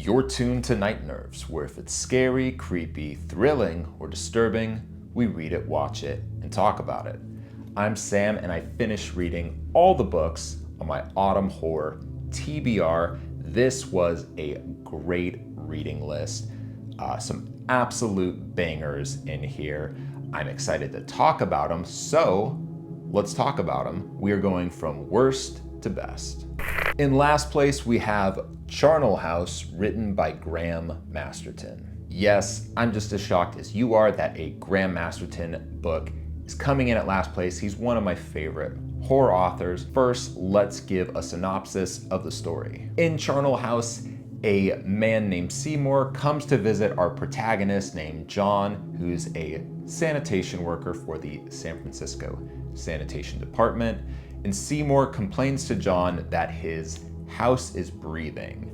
You're tuned to Night Nerves, where if it's scary, creepy, thrilling, or disturbing, we read it, watch it, and talk about it. I'm Sam, and I finished reading all the books on my autumn horror TBR. This was a great reading list. Some absolute bangers in here. I'm excited to talk about them, so let's talk about them. We are going from worst to best. In last place, we have Charnel House, written by Graham Masterton. Yes, I'm just as shocked as you are that a Graham Masterton book is coming in at last place. He's one of my favorite horror authors. First, let's give a synopsis of the story. In Charnel House, a man named Seymour comes to visit our protagonist named John, who's a sanitation worker for the San Francisco Sanitation Department. And Seymour complains to John that his house is breathing.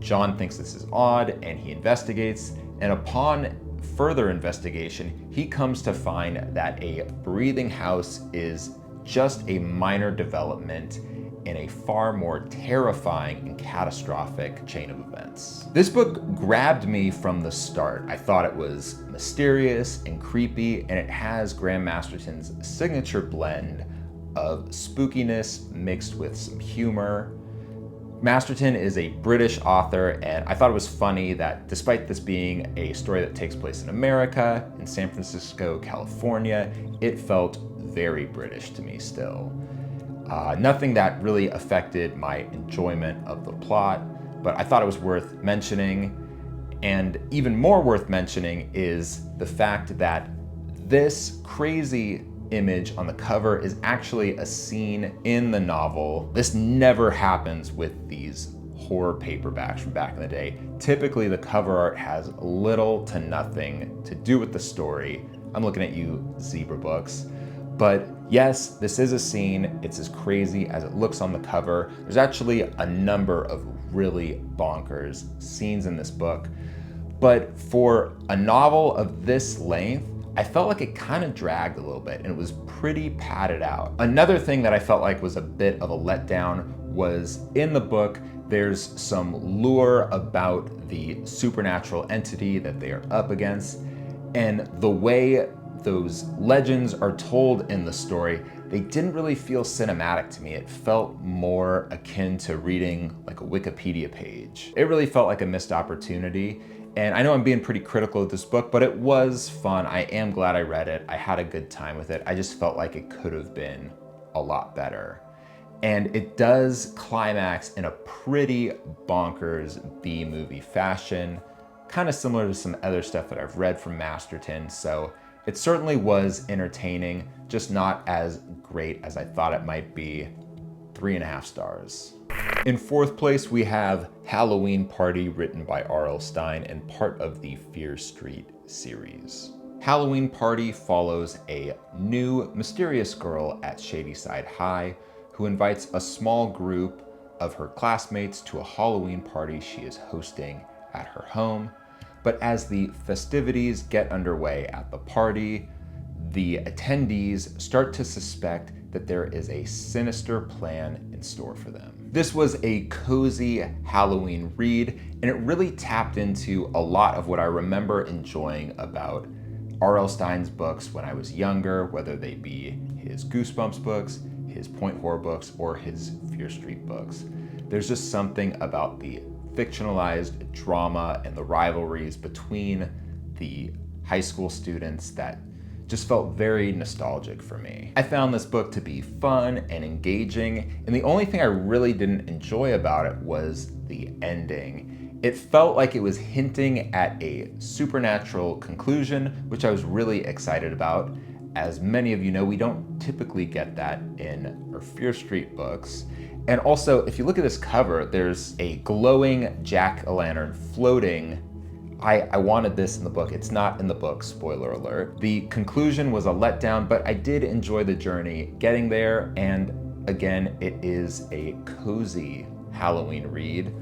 John thinks this is odd and he investigates, and upon further investigation, he comes to find that a breathing house is just a minor development in a far more terrifying and catastrophic chain of events. This book grabbed me from the start. I thought it was mysterious and creepy, and it has Graham Masterton's signature blend of spookiness mixed with some humor. Masterton is a British author, and I thought it was funny that despite this being a story that takes place in America, in San Francisco, California, it felt very British to me still. Nothing that really affected my enjoyment of the plot, but I thought it was worth mentioning. And even more worth mentioning is the fact that this crazy image on the cover is actually a scene in the novel. This never happens with these horror paperbacks from back in the day. Typically, the cover art has little to nothing to do with the story. I'm looking at you, Zebra Books. But yes, this is a scene. It's as crazy as it looks on the cover. There's actually a number of really bonkers scenes in this book. But for a novel of this length, I felt like it kind of dragged a little bit and it was pretty padded out. Another thing that I felt like was a bit of a letdown was in the book, there's some lure about the supernatural entity that they are up against, and the way those legends are told in the story, they didn't really feel cinematic to me. It felt more akin to reading like a Wikipedia page. It really felt like a missed opportunity. And I know I'm being pretty critical of this book, but it was fun. I am glad I read it. I had a good time with it. I just felt like it could have been a lot better. And it does climax in a pretty bonkers B-movie fashion, kind of similar to some other stuff that I've read from Masterton. So it certainly was entertaining, just not as great as I thought it might be. 3.5 stars. In fourth place, we have Halloween Party, written by R.L. Stine and part of the Fear Street series. Halloween Party follows a new mysterious girl at Shadyside High who invites a small group of her classmates to a Halloween party she is hosting at her home. But as the festivities get underway at the party, the attendees start to suspect that there is a sinister plan in store for them. This was a cozy Halloween read, and it really tapped into a lot of what I remember enjoying about R.L. Stine's books when I was younger, whether they be his Goosebumps books, his Point Horror books, or his Fear Street books. There's just something about the fictionalized drama and the rivalries between the high school students that just felt very nostalgic for me. I found this book to be fun and engaging, and the only thing I really didn't enjoy about it was the ending. It felt like it was hinting at a supernatural conclusion, which I was really excited about. As many of you know, we don't typically get that in our Fear Street books. And also, if you look at this cover, there's a glowing jack-o'-lantern floating. I wanted this in the book. It's not in the book, spoiler alert. The conclusion was a letdown, but I did enjoy the journey getting there. And again, it is a cozy Halloween read.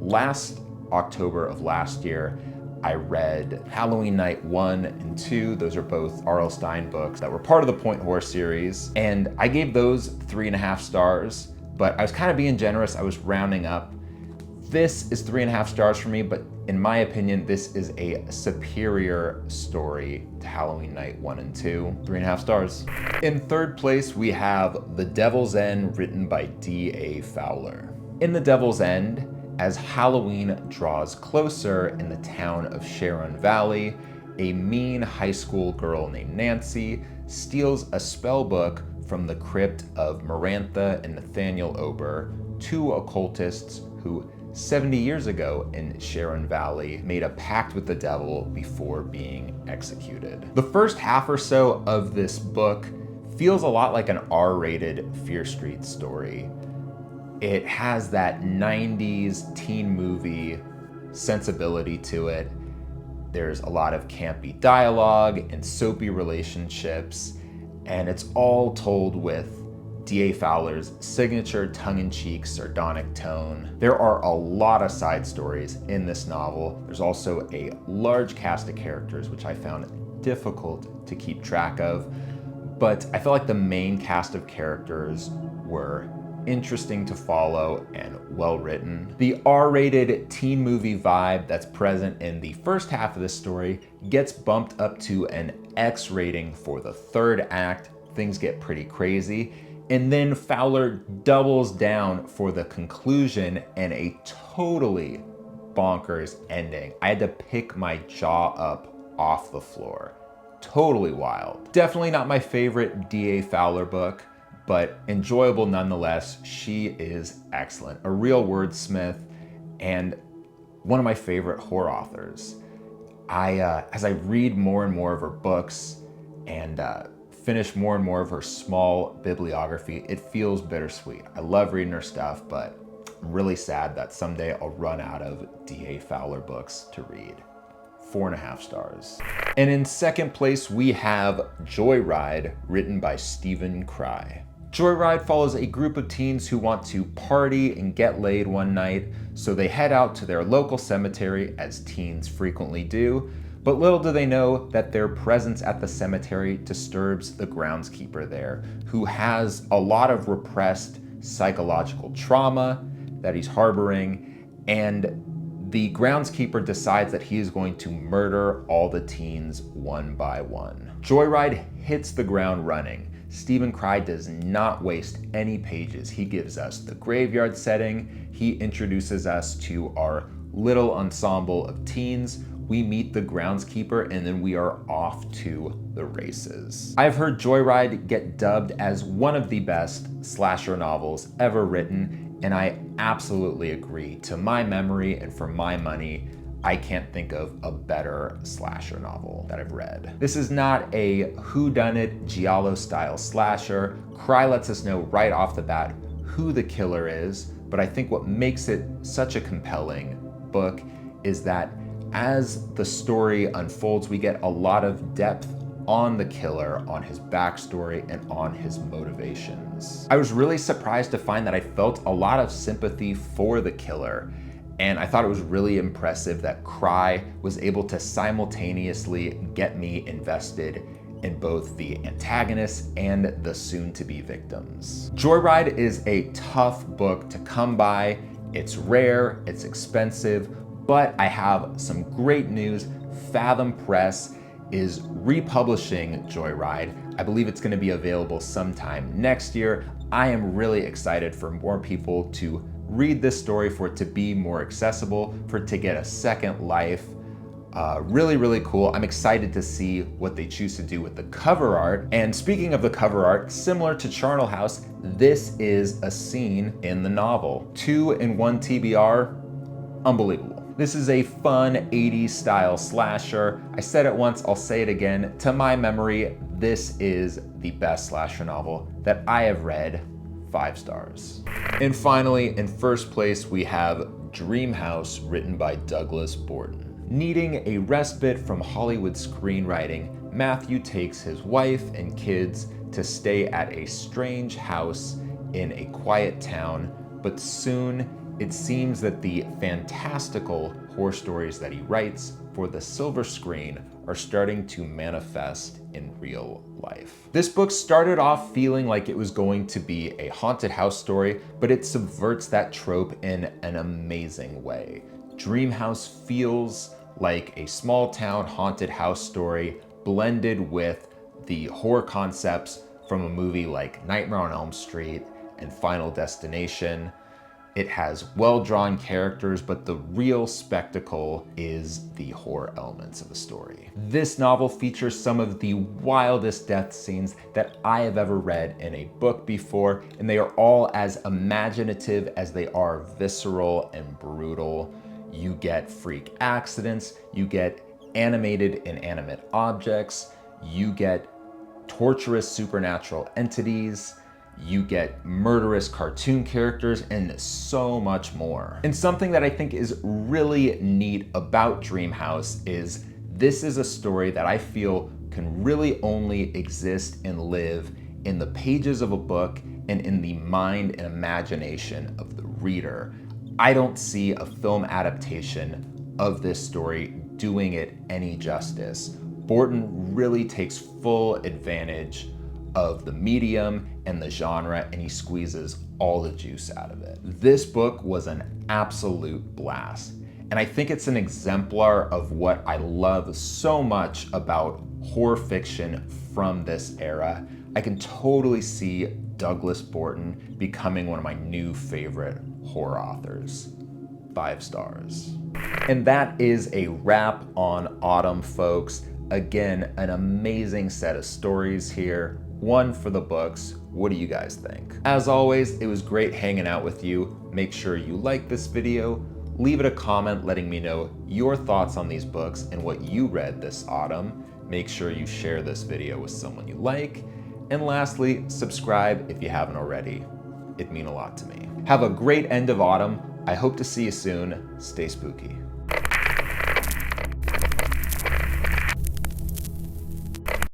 Last October of last year, I read Halloween Night 1 and 2. Those are both R.L. Stine books that were part of the Point Horror series. And I gave those 3.5 stars, but I was kind of being generous. I was rounding up. This is 3.5 stars for me, but in my opinion, this is a superior story to Halloween Night 1 and 2. 3.5 stars. In third place, we have The Devil's End, written by D.A. Fowler. In The Devil's End, as Halloween draws closer in the town of Sharon Valley, a mean high school girl named Nancy steals a spell book from the crypt of Marantha and Nathaniel Ober, two occultists who 70 years ago in Sharon Valley made a pact with the devil before being executed. The first half or so of this book feels a lot like an R-rated Fear Street story. It has that 90s teen movie sensibility to it. There's a lot of campy dialogue and soapy relationships, and it's all told with D.A. Fowler's signature tongue-in-cheek sardonic tone. There are a lot of side stories in this novel. There's also a large cast of characters, which I found difficult to keep track of, but I felt like the main cast of characters were interesting to follow and well written. The R-rated teen movie vibe that's present in the first half of this story gets bumped up to an X rating for the third act. Things get pretty crazy. And then Fowler doubles down for the conclusion and a totally bonkers ending. I had to pick my jaw up off the floor. Totally wild. Definitely not my favorite D.A. Fowler book, but enjoyable nonetheless. She is excellent. A real wordsmith and one of my favorite horror authors. As I read more and more of her books and finish more and more of her small bibliography, it feels bittersweet. I love reading her stuff, but I'm really sad that someday I'll run out of D.A. Fowler books to read. 4.5 stars. And in second place, we have Joyride, written by Stephen Crye. Joyride follows a group of teens who want to party and get laid one night, so they head out to their local cemetery, as teens frequently do. But little do they know that their presence at the cemetery disturbs the groundskeeper there, who has a lot of repressed psychological trauma that he's harboring, and the groundskeeper decides that he is going to murder all the teens one by one. Joyride hits the ground running. Stephen Crye does not waste any pages. He gives us the graveyard setting. He introduces us to our little ensemble of teens. We meet the groundskeeper, and then we are off to the races. I've heard Joyride get dubbed as one of the best slasher novels ever written, and I absolutely agree. To my memory and for my money, I can't think of a better slasher novel that I've read. This is not a whodunit giallo-style slasher. Crye lets us know right off the bat who the killer is, but I think what makes it such a compelling book is that as the story unfolds, we get a lot of depth on the killer, on his backstory, and on his motivations. I was really surprised to find that I felt a lot of sympathy for the killer, and I thought it was really impressive that Crye was able to simultaneously get me invested in both the antagonists and the soon-to-be victims. Joyride is a tough book to come by. It's rare, it's expensive, but I have some great news. Fathom Press is republishing Joyride. I believe it's going to be available sometime next year. I am really excited for more people to read this story, for it to be more accessible, for it to get a second life. Really, really cool. I'm excited to see what they choose to do with the cover art. And speaking of the cover art, similar to Charnel House, this is a scene in the novel. 2-in-1 TBR, unbelievable. This is a fun 80s style slasher. I said it once, I'll say it again. To my memory, this is the best slasher novel that I have read. 5 stars. And finally, in first place, we have Dream House, written by Douglas Borden. Needing a respite from Hollywood screenwriting, Matthew takes his wife and kids to stay at a strange house in a quiet town, but soon it seems that the fantastical horror stories that he writes for the silver screen are starting to manifest in real life. This book started off feeling like it was going to be a haunted house story, but it subverts that trope in an amazing way. Dreamhouse feels like a small town haunted house story blended with the horror concepts from a movie like Nightmare on Elm Street and Final Destination. It has well-drawn characters, but the real spectacle is the horror elements of the story. This novel features some of the wildest death scenes that I have ever read in a book before, and they are all as imaginative as they are visceral and brutal. You get freak accidents, you get animated inanimate objects, you get torturous supernatural entities, you get murderous cartoon characters, and so much more. And something that I think is really neat about Dreamhouse is this is a story that I feel can really only exist and live in the pages of a book and in the mind and imagination of the reader. I don't see a film adaptation of this story doing it any justice. Borton really takes full advantage of the medium and the genre, and he squeezes all the juice out of it. This book was an absolute blast, and I think it's an exemplar of what I love so much about horror fiction from this era. I can totally see Douglas Borton becoming one of my new favorite horror authors. 5 stars. And that is a wrap on Autumn, folks. Again, an amazing set of stories here. One for the books. What do you guys think? As always, it was great hanging out with you. Make sure you like this video, leave it a comment letting me know your thoughts on these books and what you read this autumn. Make sure you share this video with someone you like. And lastly, subscribe if you haven't already. It'd mean a lot to me. Have a great end of autumn. I hope to see you soon. Stay spooky.